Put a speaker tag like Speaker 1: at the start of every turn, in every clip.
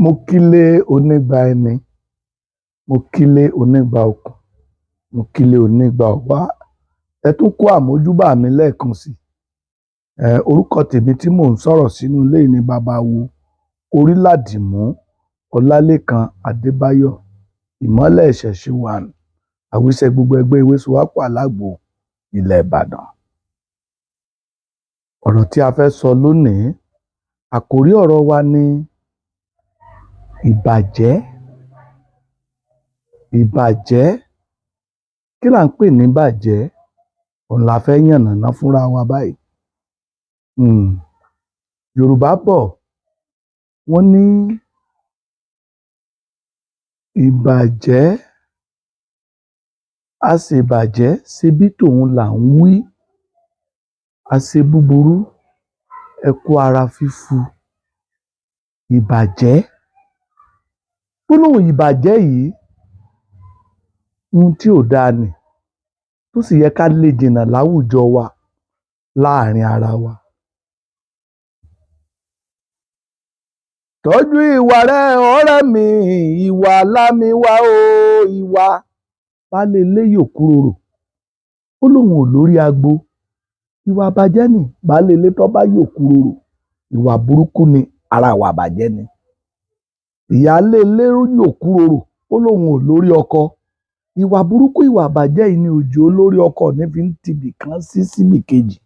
Speaker 1: Mo kílé onígbà ẹni, mo kílé onígbà okùn, mo kílé onígbà ọ̀wá. Ẹ tún kú àmójúbà mi lẹ́ẹ̀kan sí. Orúkọ tèmi tí mò ń sọ̀rọ̀ sínú ilé yìí ni Babawo Oríládìmú Ọlálékan Adébáyọ̀, ìmọ́lẹ̀ ìṣẹ̀ṣe one, àwíṣẹ gbogbo ẹgbẹ́ Ewésowápọ̀ Alágbo ilẹ̀ Ìbàdàn. Ọ̀rọ̀ tí a fẹ́ sọ lónìí, àkòrí ọ̀rọ̀ wa ni ìbàjẹ́. Ìbàjẹ́, kí là ń pè ní ìbàjẹ́? Òun la fẹ́ yànnàná fúnra wa báyìí. Yorùbá bọ̀, wọ́n ní ìbàjẹ́ àṣebàjẹ́ ṣebí tòun là ń wí, àṣe búburú ẹkú ara fífu. Ìbàjẹ́, gbólóhùn ìbàjẹ́ yìí, ohun tí ò dáa ni, tó sì yẹ ká lè jìnnà láwùjọ wa, láàrin ara wa. Tọ́jú ìwà rẹ ọ̀rẹ́ mi, ìwà lámi wá o, ìwà. Baálé ilé yòkúròrò, ó lóun ò lórí agbo. Ìwà ìbàjẹ́ ni. Baálé ilé tó bá yòkúròrò, ìwà burúkú ni, ara ìwà ìbàjẹ́ ni. Ìyáálé ilé yòkúròrò, ó lóun ò lórí ọkọ. Ìwà burúkú, ìwà ìbàjẹ́ yìí ni òjò olórí ọkọ ní fi ń tibì kan síbì kejì.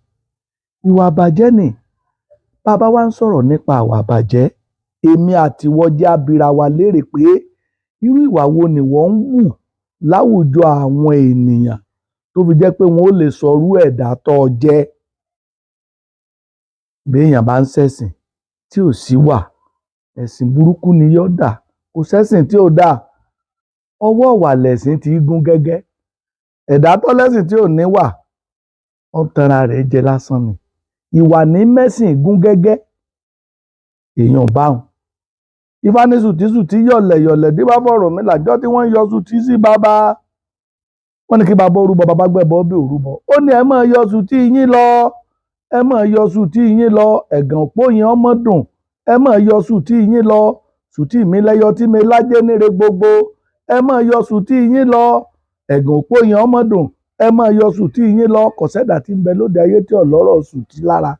Speaker 1: Ìwà ìbàjẹ́ ni. Bàbá wa ń sọ̀rọ̀ nípa ìwà ìbàjẹ́, èmi àtiwọ́ jẹ́ á bira wa léèrè pé irú ìwà wo ni wọ́n ń wù láwùjọ àwọn ènìyàn tó fi jẹ́ pé wọn ó lè sọrú ẹ̀dá tó jẹ́. Béèyàn bá ń ṣẹ̀sìn tí ò sí wà, ẹ̀sìn burúkú ni yóò dà. Kò sẹ́sìn tí ò dáa. Ọwọ́ ìwà lẹ̀sìn ti gún gẹ́gẹ́. Ẹ̀dá tó lẹ́sìn tí ò ní wà, ó tanra rẹ̀ jẹ lásán ni. Ìwà ní mẹ́sìn gún gẹ́gẹ́. Èèyàn báhun. Ifá ní sùtìsùtì yọ̀lẹ̀yọ̀lẹ̀ dífá f'Ọ̀rúnmìlà lọ́jọ́ tí wọ́n ń yọ sùtì sí bàbá. Wọ́n ní kí bàbá orúbọ, bàbá gbẹ́bọ bí òrúbọ. Ó ní ẹ máa yọ sùtì yín lọ, ẹ máa yọ sùtì yín lọ, ẹ̀gàn òpó yín ọmọ dùn, ẹ máa yọ sùtì yín lọ, sùtì mi lẹ́yọ tí mi lájé níre gbogbo, ẹ máa yọ sùtì yín lọ, ẹ̀gàn òpó yín ọmọ dùn, ẹ máa yọ sùtì yín lọ. Kò sẹ́dà tí ń bẹ lóde ayé tí ò lọ́rọ̀ sùtì lára.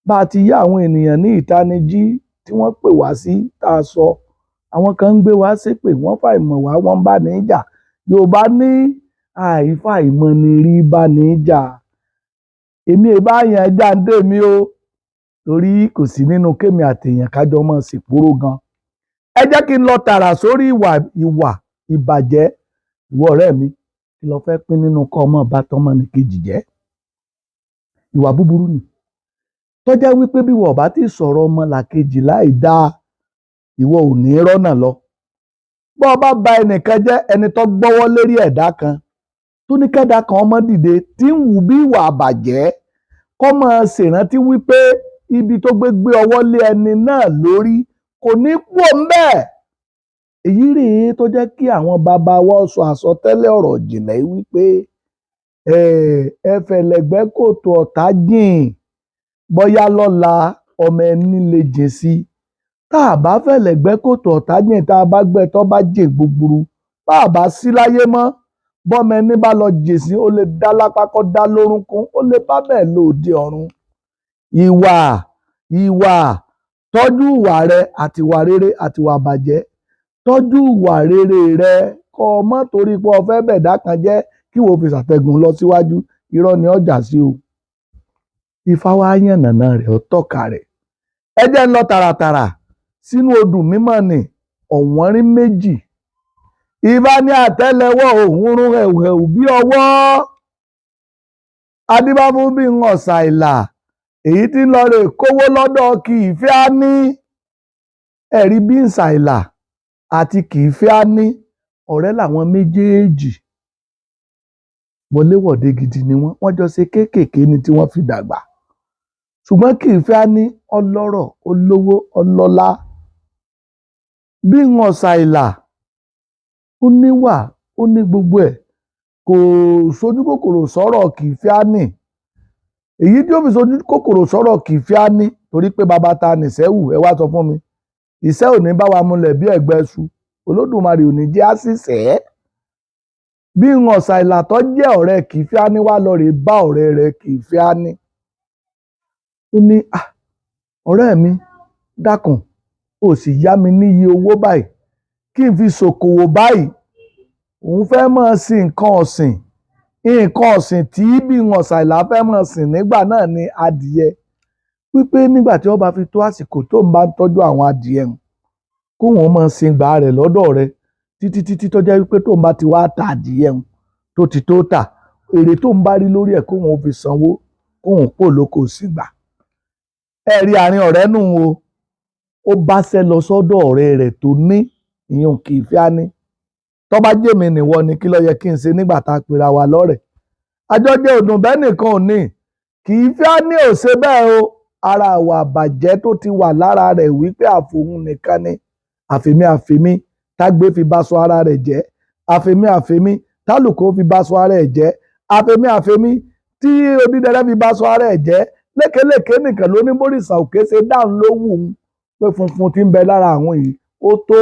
Speaker 1: Bá a ti yá àwọn ènìyàn ní ìtanijí tí wọ́n pè wá sí tá a sọ, àwọn kan ń gbé wá ṣépè, wọ́n fàìmọ̀ wá, wọ́n bá ní jà. Yorùbá ní àìfàìmọ̀ ni rí bá ní jà. Èmi ì bá yàn já ń dè mí o, torí kò sí nínú kémi àtèèyàn kájọ mọ́ sìpóró gan. Ẹ jẹ́ kí n lọ tààrà sórí ìwà ìbàjẹ́. Ìwọ ọ̀rẹ́ mi, kí lo fẹ́ pín nínú kọ́ ọmọ bá tọmọnìkejì jẹ́? Ìwà búburú ni. Tó jẹ́ wípé bí wọ́n bá ti sọ̀rọ̀ ọmọlàkejì láì dáa, ìwọ ò ní rọ́nà lọ. Bọ́ ọ bá ba ẹnìkan jẹ́, ẹni tó gbọ́wọ́ lérí ẹ̀dá kan, tó ní kẹ́dá kan ọmọ dìde tí ń wù bí ìwà àbàjẹ́, kó máa ṣèrántí wípé ibi tó gbé ọwọ́ lé ẹni náà lórí kò ní kú ńbẹ̀. Èyí rèé tó jẹ́ kí àwọn bàbá wa sọ àsọtẹ́lẹ̀ ọ̀rọ̀ ìjìnlẹ̀ wípé ẹfẹ̀lẹ̀gbẹ́ kòtò ọ̀tá jìn, bóyá lọ́la ọmọ ẹni lè jìn sí. Tá a bá fẹ̀lẹ̀gbẹ́ kòtò ọ̀tá jìn, tá a bá gbẹ́ tó bá jìn gbúgbúrú, bá a bá sí láyé mọ́, bọ́mọ ẹni bá lọ jìn sí, ó lè dá lápá kó dá lórúnkún, ó lè bá bẹ́ẹ̀ lóde ọ̀run. Ìwà, tọ́jú ìwà rẹ àtiwà rere àtiwà bàjẹ́. Tọ́jú ìwà rere rẹ kó o mọ́ torí pé o fẹ́ bẹ̀dá kan jẹ́ kí wo fi ṣàtẹ̀gùn lọ síwájú. Irọ́ ni ọjà sí o. Ifá wá yànnàná rẹ̀, ó tọ́ka rẹ̀. Ẹ jẹ́ ń lọ tààràtàrà sínú odù mímọ́ ni ọ̀wọ́nrín méjì. Ifá ní àtẹ́lẹwọ́ òun rún hẹ̀wùhẹ̀wù bí ọwọ́. Adífá fún bí ń ọ̀sà ìlà, èyí tí ń lọ rè kówó lọ́dọ̀ kì í fẹ́ á ní. Ẹ̀rí bí ń ṣàìlà àti kì í fẹ́ á ní, ọ̀rẹ́ làwọn méjèèjì. Wọléwọ̀de gidi ni wọ́n jọ ṣe kéékèèké ni tí wọ́n fi dàgbà. Ṣùgbọ́n kì í fẹ́ á ní ọlọ́rọ̀, olówó, ọlọ́lá. Bí ń ọ̀sà ìlà, ó níwà, ó ní gbogbo ẹ̀. Kò sojú kòkòrò sọ̀rọ̀ kì í fẹ́ á ní. Èyí tí ó fi sojú kòkòrò sọ̀rọ̀ kì í fẹ́ á ní, torí pé bàbá ta nìṣẹ́wù, ẹ wá sọ fún mi. ìṣẹ́ ò ní bá wa múlẹ̀ bí ẹ̀gbẹ́ iṣu, Olódùmarè ò ní jẹ́ á sì ṣẹ́. Bí Ọ̀sàìlà tó jẹ́ ọ̀rẹ́ Kìífíání wá lọ rèé bá ọ̀rẹ́ rẹ̀ Kìífíání. Ó ní ọ̀rẹ́ mi dákun, ó sì yá mi níye owó báyìí kí n fi ṣòkòwò báyìí. Òun fẹ́ máa sin nǹkan ọ̀sìn. Nǹkan ọ̀sìn tí bí Ọ̀sàìlà fẹ́ máa sìn nígbà náà ni adìẹ. Wípé nígbà tí ó bá fi tó àsìkò tó ń bá ń tọ́jú àwọn adìẹ hùn, kóun máa sin gbà rẹ̀ lọ́dọ̀ rẹ̀ títí tó jẹ́ wípé tó ń bá ti wá ta adìẹ hùn tó ti tó tà, èrè tó ń bá rí lórí ẹ̀ kóun fi sanwó, kóun pò lóko sí gbà. Ẹ rí àárín ọ̀rẹ́ nù o. Ó báṣẹ́ lọ sọ́dọ̀ ọ̀rẹ́ rẹ̀ tó ní ìyẹn Kìífíání. Tó bá jẹ́ mi nìwọ ni kí ló yẹ kí n ṣe nígbà tá a pera wa lọ́rẹ̀? Àjọjẹ òdùn bẹ́ẹ̀ nìkan ò ní. Kìífíání ò ṣe bẹ́ẹ̀ o. Ara ìwà ìbàjẹ́ tó ti wà lára rẹ̀ wípé àfòun nìkan ni. Àfèmí tágbé fi bá sọ ara rẹ̀ jẹ́. Àfèmí tálùkò fi bá sọ ara rẹ̀ jẹ́. Àfèmí tí odídẹrẹ́ fi bá sọ ara rẹ̀ jẹ́. Lékeléké nìkan ló ní bórìṣà òkè ṣe dáhùn lówù ún pé funfun tí ń bẹ lára àwọn yìí ó tó.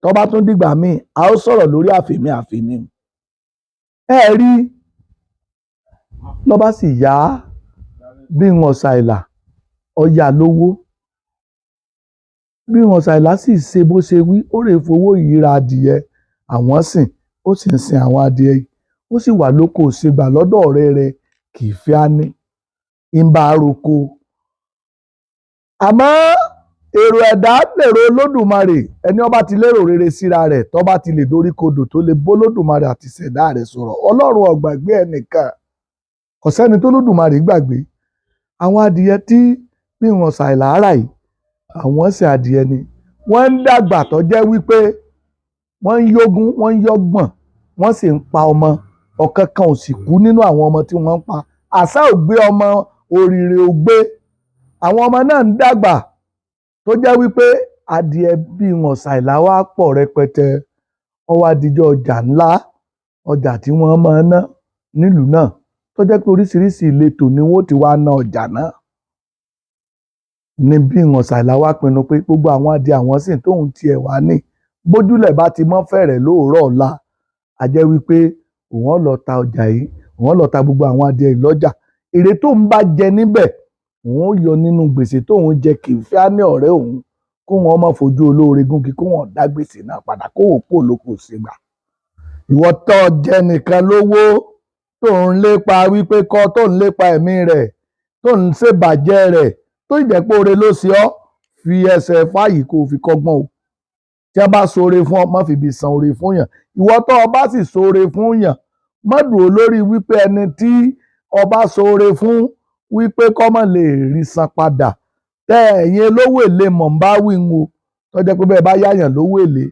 Speaker 1: Tó bá tún dìgbà míì a ó sọ̀rọ̀ lórí àfèmí. Ẹ rí ló bá sì yá bí Ọ̀sàìlà ó yá lówó. Bí Ọ̀sàìlà sì ṣe bó ṣe wí, ó rè fowó yìí ra adìẹ àwọn sìn, ó sì ń sin àwọn adìẹ yìí. Ó sì wà lóko òṣègbà lọ́dọ̀ ọ̀rẹ́ rẹ̀ Kìífíání ń bá a roko. Àmọ́ èrò ẹ̀dá lèrò Olódùmarè. Ẹni ó bá ti lérò rere síra rẹ̀ tó bá ti lè doríkodò tó lè bó Olódùmarè àti ṣẹ̀dá rẹ̀ sọ̀rọ̀. Ọlọ́run ò gbàgbé ẹnìkan. Kò sẹ́ni tó Olódùmarè gbàgbé. Àwọn adìẹ tí bí Ọ̀sàìlà rà yìí, àwọn sì adìẹ ni. Wọ́n ń dàgbà tó jẹ́ wípé wọ́n ń yógún, wọ́n ń yọ́gbọ̀n, wọ́n sì ń pa ọmọ. Ọ̀kankan ò sì kú nínú àwọn ọmọ tí wọ́n ń pa. Àṣà ò gbé ọmọ, òrìrì ò gbé. Àwọn ọmọ náà ń dàgbà tó jẹ́ wípé adìẹ bí Ọ̀sàìlà wá pọ̀ rẹpẹtẹ. Ó wá dijọ́ ọjà ńlá, ọjà tí wọ́n máa ń ná nílùú náà tó jẹ́ pé oríṣiríṣi ìletò ni wọ́n ti wá ná ọjà náà. Ní bí Ọ̀sàìlà wá pinnu pé gbogbo àwọn adìẹ àwọn sìn tóun tiẹ̀ wá ní bójúlẹ̀ bá ti mọ́ fẹ̀rẹ̀ lóòrọ̀ ọ̀la, a jẹ́ wípé òun ó lọ ta ọjà yìí, òun ó lọ ta gbogbo àwọn adìẹ yìí lọ́jà. Èrè tóun bá jẹ níbẹ̀ òun ó yọ nínú gbèsè tóun jẹ Kìífíání ọ̀rẹ́ òun, kóun ó má fojú olóore gúngi, kóun ó dá gbèsè náà padà, kóun pò lóko ṣègbà. Ìwọ tó jẹ nìkan lówó tó ń lépa wípé kọ́, tó ń lépa ẹ̀mí rẹ̀, tó ń ṣèbàjẹ́ rẹ̀, tó jẹ́ pé oore ló ṣe ọ́, fi ẹsẹ̀ fáyì kó o fi kọ́gbọ́n o. Tí a bá ṣoore fún ọ, má fi ibi san oore fún yàn. Ìwọ tó o bá sì ṣoore fún yàn, má dúró lórí wípé ẹni tí o bá ṣoore fún wípé kó má lè rí san padà. Ẹ̀yin olówó èlé mọ̀ ń bá wí ń o. Tó jẹ́ pé bẹ́ẹ̀ bá yáyàn lówó èlé,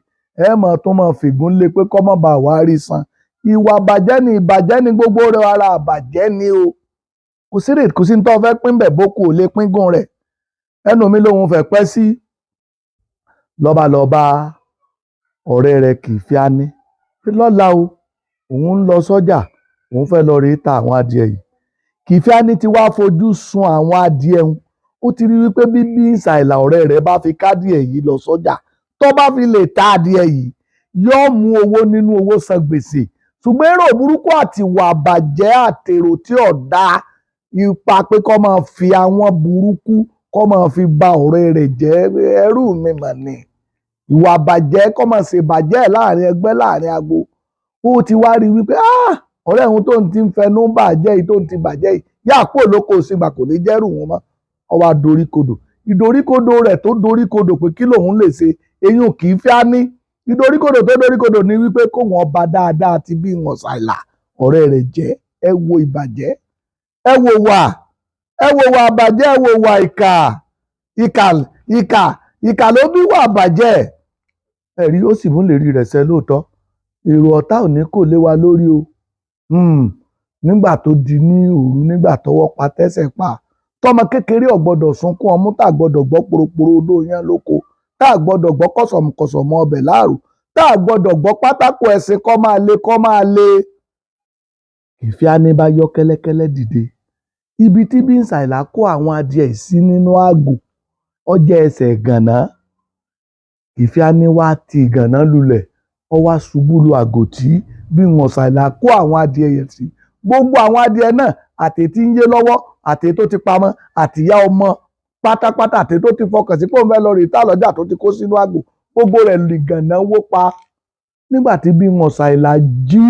Speaker 1: ẹ mọ̀ tún mọ̀ fìgún lé pé kó má bàa wá rí san. Ìwà ìbàjẹ́ ni gbogbo rẹ̀, ara àbàjẹ́ ni o. Kò sí ní tó fẹ́ pín bẹ̀ bókù ò lè pín gún rẹ̀. Ẹnu mi lòun fẹ́ pẹ́ sí. Lọ́ba ọ̀rẹ́ rẹ̀ Kìífíání pé lọ́la o, òun ń lọ sọ́jà, òun fẹ́ lọ rèé ta àwọn adìẹ yìí. Kìífíání ti wá fojú sun àwọn adìẹ hùn. Ó ti rí wípé bí Ọ̀sàìlà ọ̀rẹ́ rẹ̀ bá fi kádìẹ yìí lọ sọ́jà, tó bá fi lè ta adìẹ yìí, yóò mú owó nínú owó san gbèsè. Ṣùgbọ́n èrò burúkú àti ìwà àbàjẹ́ àtèrò tí ò dáa, ipa pé kó máa fi àwọn burúkú kó máa fi ba ọ̀rẹ́ rẹ̀ jẹ́, ẹrú mi mà ní. Ìwà àbàjẹ́ kó máa ṣe bàjẹ́ láàrin ẹgbẹ́, láàrin agbo. Ó ti wá rí wípé ọ̀rẹ́ òun tó ń ti fẹnu bàjẹ́ yìí, tó ń ti bàjẹ́ yìí, yá kó lóko òsínbà kò ní jẹ́rù wọn mọ́. Ó wá doríkodò. Ìdoríkodò rẹ̀ tó doríkodò pé kí lòun lè ṣe, eyín Kìífíání. Ìdoríkodò tó doríkodò ní wípé kóun ọba dáadáa ti bí Ọ̀sàìlà ọ̀rẹ́ rẹ̀ jẹ́. Ẹ wo ìbàjẹ́, ẹ wo wà àbàjẹ́, ẹ wo wà ìkà ló bí wà àbàjẹ́. Ẹ̀rí ó sì mú lérí rẹ̀ ṣẹ lóòótọ́. Èrò ọ̀tá ò ní kò lé wa lórí o. Nígbà tó di ní òru, nígbà tọ́wọ́ pa tẹ́sẹ̀ pa, tọmọ kékeré ò gbọ́dọ̀ sunkún ọmú, tá gbọ́dọ̀ gbọ́ poroporo odó yán lóko, tá gbọ́dọ̀ gbọ́ kọ̀sọ̀mùkọ̀sọ̀mù ọbẹ̀ láàrò, tá gbọ́dọ̀ gbọ́ pátákó ẹ̀sìn kọ́ máa lé. Kìífíání bá yọ́ kẹ́lẹ́kẹ́lẹ́ dìde. Ibi tí bí Ọ̀sàìlà kó àwọn adìẹ sí nínú àgò, ó jẹ́ ẹsẹ̀ gànà. Kìfíání wá ti ìgànná lulẹ̀ ó wá ṣubú lu àgòtí bí wọn ṣàìlà kó àwọn adìẹ yẹn sí. Gbogbo àwọn adìẹ náà àti tí ń yé lọ́wọ́ àti tó ti pamọ́ àtìyá ọmọ pátápátá àti tó ti fọkàn sí pé òun fẹ́ lọ rí ìta lọ́jà tó ti kó sínú àgò, gbogbo rẹ̀ lìgànná wó pa. Nígbà tí bí wọn ṣàìlà jí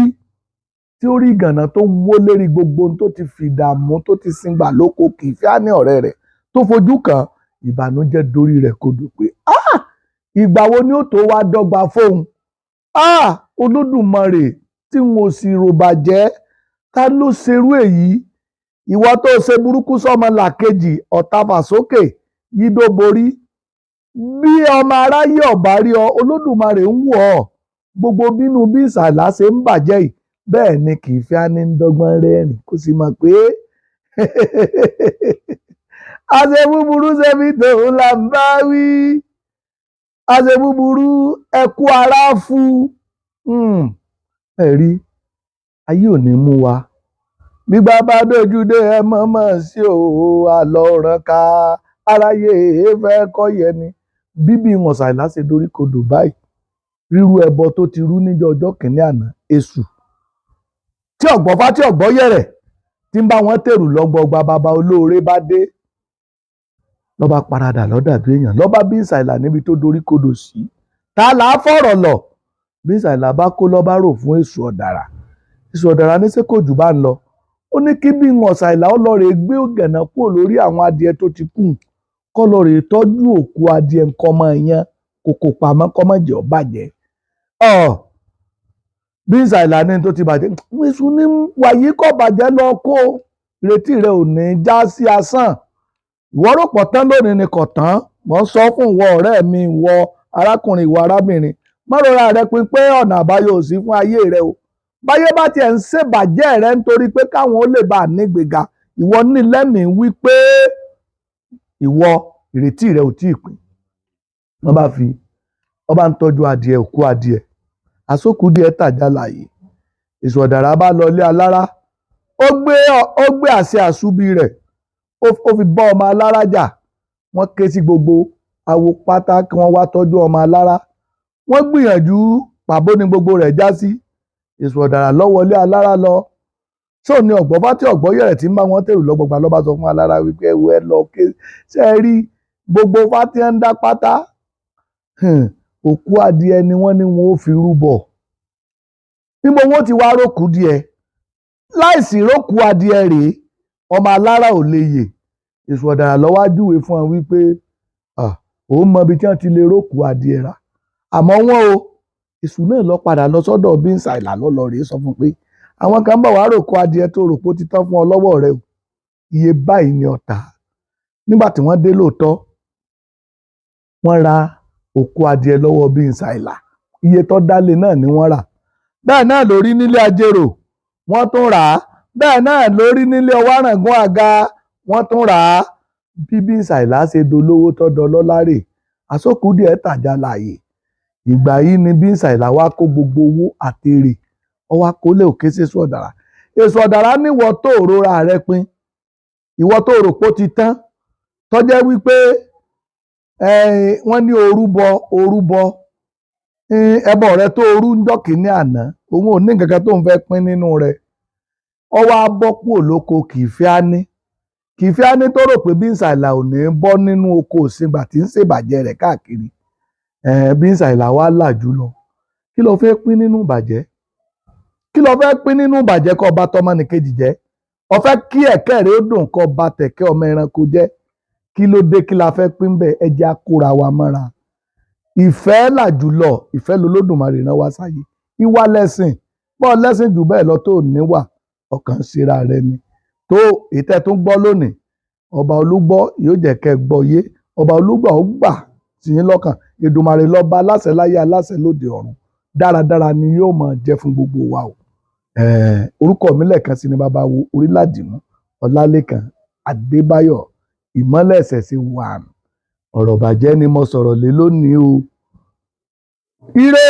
Speaker 1: tí ó rí ìgànná tó wó lérí gbogbo ohun tó ti fìdààmú tó ti singbà lóko Kìfíání ọ̀rẹ́ rẹ̀ tó fojú kàn, ìbànújẹ́ dorí rẹ̀ kodò pé ìgbà wo ni ó tó wá dọ́gba fóun? Olódùmarè tí n ò sì rò bàjẹ́, ta ló ṣerú èyí? Ìwọ tó ṣe burúkú sọ́mọ làkejì ọ̀tàfà sókè yídó borí. Bí ọmọ aráyé ọ̀bá rí ọ, Olódùmarè ń wò ọ́. Gbogbo bínú bí ìsàlá ṣe ń bàjẹ́ yìí, bẹ́ẹ̀ ni Kìfíání ń dọ́gbọ́n rẹ́rìn kó sì mọ̀ pé àṣẹ búburú ṣe fi tòun là ń bá wí. Àṣẹ búburú ẹkú ara fún. Ẹ̀rí ayé ò ní mú wa. Gbígbà bá dojú dé ẹ mọ̀mọ́ sí o, àlọ́ ràn ká aráyé fẹ́ kọ́ yẹni. Bíbí wọn ṣàìlá ṣe dorí kodò báyìí. Rírú ẹbọ tó ti rú níjọ́ ọjọ́ kìíní àná, èṣù tí ọ̀gbọ́fá tí ọ̀gbọ́yẹ̀rẹ̀ tí ń bá wọn tèrù lọ́gbọgba bàbá olóore bá dé. Lọ́ba paradà lọ́dà bí èèyàn, lọ́ba bí ìsàìlà níbi tó dorí kodò sí. Ta là á fọ̀rọ̀ lọ? Bí ìsàìlà bá kó lọ́ba rò fún èṣù ọ̀dàrà. Èṣù ọ̀dàrà ní ṣé kò jù bá ń lọ. Ó ní kí bí wọn ìsàìlà ó lọ rè gbé ògànà kúrò lórí àwọn adìẹ tó ti kú, kó lọ rè tọ́jú òkú adìẹ nǹkan ọmọ yẹn kòkò pamọ́ kó má jẹ́ ó bàjẹ́. Bí ìsàìlà ní tó ti bàjẹ́, èṣù ní wàyí kò bàjẹ́ lọ kó, ìrètí rẹ ò ní já sí asán. Ìwọ rò pọ̀ tán lónìí ni kò tán. Mo ń sọ fún ìwọ ọ̀rẹ́ mi, ìwọ arákùnrin, ìwọ arábìnrin, má rọra rẹ pin pé ọ̀nà àbáyọ ò sí fún ayé rẹ o. Báyé bá tiẹ̀ ń ṣèbàjẹ́ rẹ nítorí pé káwọn ó lè bá a nígbèga, ìwọ ní lẹ́mìí wípé ìwọ ìrètí rẹ ò tíì pín. Wọ́n bá ń tọ́jú adìẹ, òkú adìẹ, àsókù díẹ̀ tàjà láàyè. Èṣù ọ̀dàrà bá lọ ilé alára, ó gbé àṣẹ àṣubí rẹ̀, ó fi bá ọmọ alára jà. Wọ́n ké sí gbogbo awo pátá kí wọ́n wá tọ́jú ọmọ alára. Wọ́n gbìyànjú, pàbó ni gbogbo rẹ̀ já sí. Èṣù ọ̀dàrà lọ wọlé alára lọ. Ṣó ní ọ̀gbọ́fá tí ọ̀gbọ́yẹ̀rẹ̀ tí ń bá wọn tèrù lọ́gbọgba lọ́ba sọ fún alára wípé ẹwù ẹ lọ ké. Ṣé ẹ rí gbogbo fátí ń dá pátá? Òkú adìẹ ni wọ́n ní wọn ó fi rúbọ. Níbo wọn ti wá rókù díẹ̀? Láìsí rókù adìẹ rèé, ọmọ alára ò lè yè. Èṣù ọ̀dàrà lọ wá júwe fún wọn wípé òun mọ ibi tí wọ́n ti lè rókù adìẹ rà. Àmọ́ wọn o, èṣù náà lọ padà lọ sọ́dọ̀ bí ìsàìlà lọ́lọ́ rèé sọ fún pé àwọn kan bọ̀ wá rókù adìẹ tó rò pé ó ti tán fún ọ lọ́wọ́ rẹ o. Iye báyìí ni ọ̀tá. Nígbà tí wọ́n dé lóòótọ́, wọ́n ra òkú adìẹ lọ́wọ́ bí ìsàìlà. Iye tó dálé náà ni wọ́n rà. Bẹ́ẹ̀ náà lórí nílé ajérò, wọ́n tún rà á. Bẹ́ẹ̀ náà lórí nílé ọwárangún àga, wọ́n tún rà á. Bí ìsàìlà ṣe dolówó tó dọlọ́lá rè, àsókù díẹ̀ tàjà láàyè. Ìgbà yìí ni bí ìsàìlà wá kó gbogbo owó àtèrè, ó wá kólé òkè sí Èṣù ọ̀dàrà. Èṣù ọ̀dàrà ní ìwọ tó rora rẹ pin, ìwọ tó rò pé ó ti tán, tó jẹ́ wípé wọ́n ní orúbọ ẹbọ rẹ tó rú ńjọ́ kìíní àná, òun ò ní nǹkan kan tó ń fẹ́ pín nínú rẹ̀. Ó wá bọ́ kúrò lóko Kìfíání tó rò pé bí ìsàìlà ò ní bọ́ nínú oko òsíngbà tí ń ṣèbàjẹ́ rẹ̀ káàkiri. Bí ìsàìlà wá làjú lọ. Kí ló fẹ́ pín nínú ìbàjẹ́? Kí ló fẹ́ pín nínú ìbàjẹ́ kó bá tọmọnìkejì jẹ́? Ó fẹ́ kí ẹ̀kẹ́ rẹ̀ ó dùn kó bá tẹ̀kẹ́ ọmọ ẹranko jẹ́? Kí ló dé, kí la fẹ́ pín bẹ́ẹ̀? Ẹ jẹ́ á kóra wa mọ́ra. Ìfẹ́ làjùlọ, ìfẹ́ lolódùmarè rán wá sáyé. Ìwà lẹ̀sìn, bọ́ lẹ́sìn jù bẹ́ẹ̀ lọ tó níwà, ọkàn ṣera rẹ ni. Tó ètẹ́ tó ń gbọ́ lónìí, ọba olúgbọ́ yóò jẹ́ kẹ́ gbọ́ yé. Ọba olúgbọ́ ó gbà sí yín lọ́kàn. Èdùmàrè lọ́ba aláṣẹ láyé aláṣẹ lóde ọ̀run. Dáradára ni yóò máa jẹ́ fún gbogbo wa o. Orúkọ mi lẹ́ẹ̀kan sí ni Babawo Oríládìmú Ọlálékan Adébáyọ̀, ìmọ́lẹ̀ ẹ̀sẹ̀sẹ̀ wà. Ọ̀rọ̀ bàjẹ́ ni mo sọ̀rọ̀ lé lónìí o. Ire.